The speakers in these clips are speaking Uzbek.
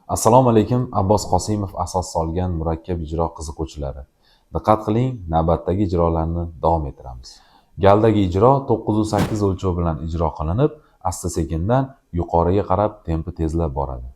Assalomu alaykum. Abbos Qosimov asos solgan murakkab ijro qiziquvchilari. Diqqat qiling, navbatdagi ijrolarni davom ettiramiz. Galdagi ijro 908 o'lchov bilan ijro qilinib, asta-sekindan yuqoriga qarab tempi tezlab boradi.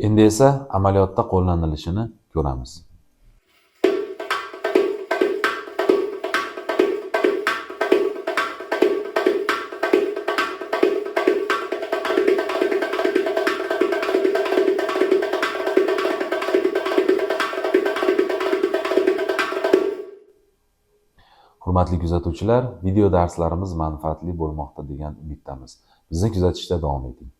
Endi esa amaliyotda qo'llanilishini ko'ramiz. Hurmatli kuzatuvchilar, video darslarimiz manfaatli bo'lmoqda degan umiddamiz. Bizni kuzatishda davom eting.